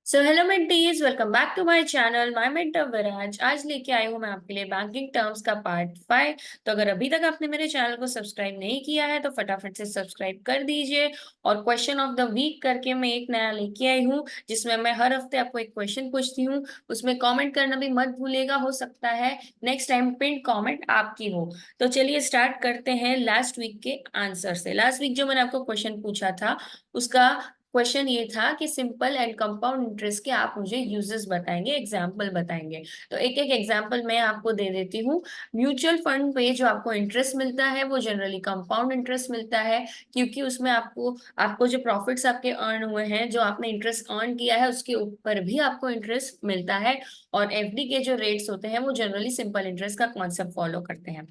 So hello mentees, welcome back to my channel my mentor Viraj. आज लेके आई हूँ मैं आपके लिए बैंकिंग टर्म्स का पार्ट 5। तो अगर अभी तक आपने मेरे चैनल को सब्सक्राइब नहीं किया है तो फटाफट से सब्सक्राइब कर दीजिए। और क्वेश्चन ऑफ द वीक करके मैं एक नया लेके आई हूँ, जिसमें मैं हर हफ्ते आपको एक क्वेश्चन पूछती हूँ। उसमें कॉमेंट करना भी मत भूलिएगा, हो सकता है नेक्स्ट टाइम पिन कॉमेंट आपकी हो। तो चलिए स्टार्ट करते हैं लास्ट वीक के आंसर से। लास्ट वीक जो मैंने आपको क्वेश्चन पूछा था, उसका क्वेश्चन ये था कि सिंपल एंड कंपाउंड इंटरेस्ट के आप मुझे यूजेस बताएंगे, एग्जाम्पल बताएंगे। तो एक एक एग्जाम्पल मैं आपको दे देती हूँ। म्यूचुअल फंड पे जो आपको इंटरेस्ट मिलता है वो जनरली कंपाउंड इंटरेस्ट मिलता है, क्योंकि उसमें आपको आपको जो प्रॉफिट्स आपके अर्न हुए हैं, जो आपने इंटरेस्ट अर्न किया है, उसके ऊपर भी आपको इंटरेस्ट मिलता है। और एफडी के जो रेट्स होते हैं वो जनरली सिंपल इंटरेस्ट का कॉन्सेप्ट फॉलो करते हैं।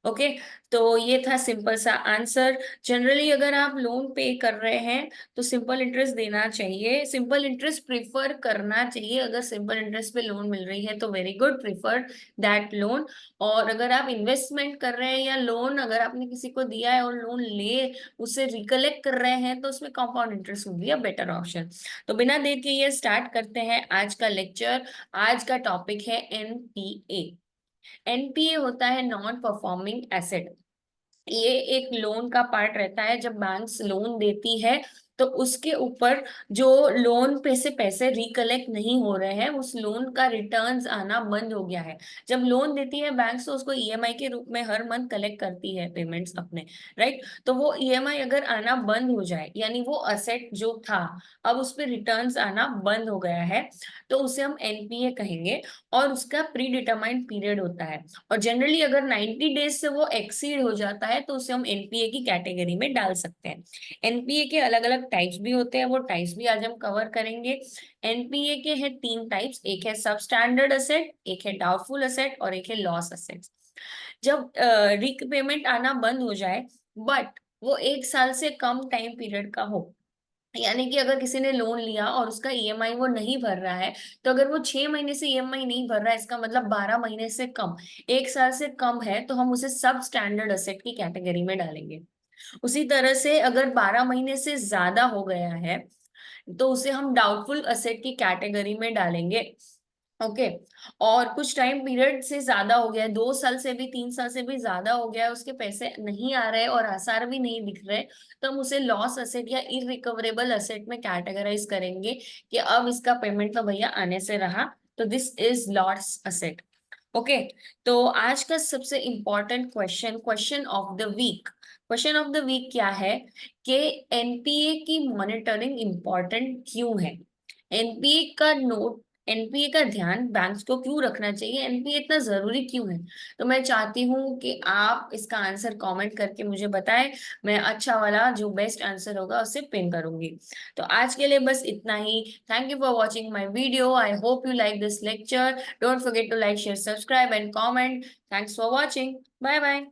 ओके, तो ये था सिंपल सा आंसर। जनरली अगर आप लोन पे कर रहे हैं तो सिंपल इंटरेस्ट देना चाहिए, सिंपल इंटरेस्ट प्रिफर करना चाहिए। अगर सिंपल इंटरेस्ट पे लोन मिल रही है तो very good, prefer that loan. और अगर आप इन्वेस्टमेंट कर रहे हैं या लोन अगर आपने किसी को दिया है और लोन ले उसे रिकलेक्ट कर रहे हैं तो उसमें कंपाउंड इंटरेस्ट होगी अ बेटर ऑप्शन। तो बिना देर के ये स्टार्ट करते हैं आज का लेक्चर। आज का टॉपिक है एनपीए। एनपीए होता है नॉन परफॉर्मिंग एसेट। ये एक लोन का पार्ट रहता है। जब बैंक्स लोन देती है तो उसके ऊपर जो लोन पे से पैसे रिकलेक्ट नहीं हो रहे हैं, उस लोन का रिटर्न्स आना बंद हो गया है। जब लोन देती है बैंक्स तो उसको ईएमआई के रूप में हर मंथ कलेक्ट करती है पेमेंट्स अपने, राइट। तो वो ईएमआई अगर आना बंद हो जाए, यानी वो असेट जो था अब उस पर रिटर्न्स आना बंद हो गया है, तो उसे हम एनपीए कहेंगे। और उसका प्री डिटरमाइंड पीरियड होता है। और जनरली अगर 90 डेज से वो एक्सीड हो जाता है तो उसे हम एनपीए की कैटेगरी में डाल सकते हैं। एनपीए के अलग अलग टाइप्स भी होते हैं, वो टाइप्स भी आज हम कवर करेंगे। एनपीए के हैं तीन टाइप्स, एक है सब स्टैंडर्ड असेट, एक है डाउटफुल असेट और एक है लॉस असेट। जब रीपेमेंट आना बंद हो जाए, बट वो एक साल से कम टाइम पीरियड का हो, यानी कि अगर किसी ने लोन लिया और उसका ईएमआई वो नहीं भर रहा है, तो अगर वो 6 महीने से ईएमआई नहीं भर रहा है, इसका मतलब 12 महीने से कम, एक साल से कम है, तो हम उसे सब स्टैंडर्ड असेट की कैटेगरी में डालेंगे। उसी तरह से अगर 12 महीने से ज्यादा हो गया है तो उसे हम डाउटफुल असेट की कैटेगरी में डालेंगे। ओके। और कुछ टाइम पीरियड से ज्यादा हो गया है, 2 साल से भी 3 साल से भी ज्यादा हो गया है, उसके पैसे नहीं आ रहे और आसार भी नहीं दिख रहे, तो हम उसे लॉस असेट या इरिकवरेबल असेट में कैटेगराइज करेंगे कि अब इसका पेमेंट तो भैया आने से रहा, तो this is loss asset. Okay. तो आज का सबसे important question, question of the week. Question of the week क्या है कि एनपीए की मॉनिटरिंग इंपॉर्टेंट क्यों है? एनपीए का नोट, एनपीए का ध्यान बैंक्स को क्यों रखना चाहिए, एनपीए इतना जरूरी क्यों है? तो मैं चाहती हूँ कि आप इसका आंसर कमेंट करके मुझे बताएं। मैं अच्छा वाला जो बेस्ट आंसर होगा उसे पिन करूंगी। तो आज के लिए बस इतना ही। Thank you for watching my video. I hope you like this lecture. Don't forget to like, share, subscribe and comment. Thanks for watching. Bye bye.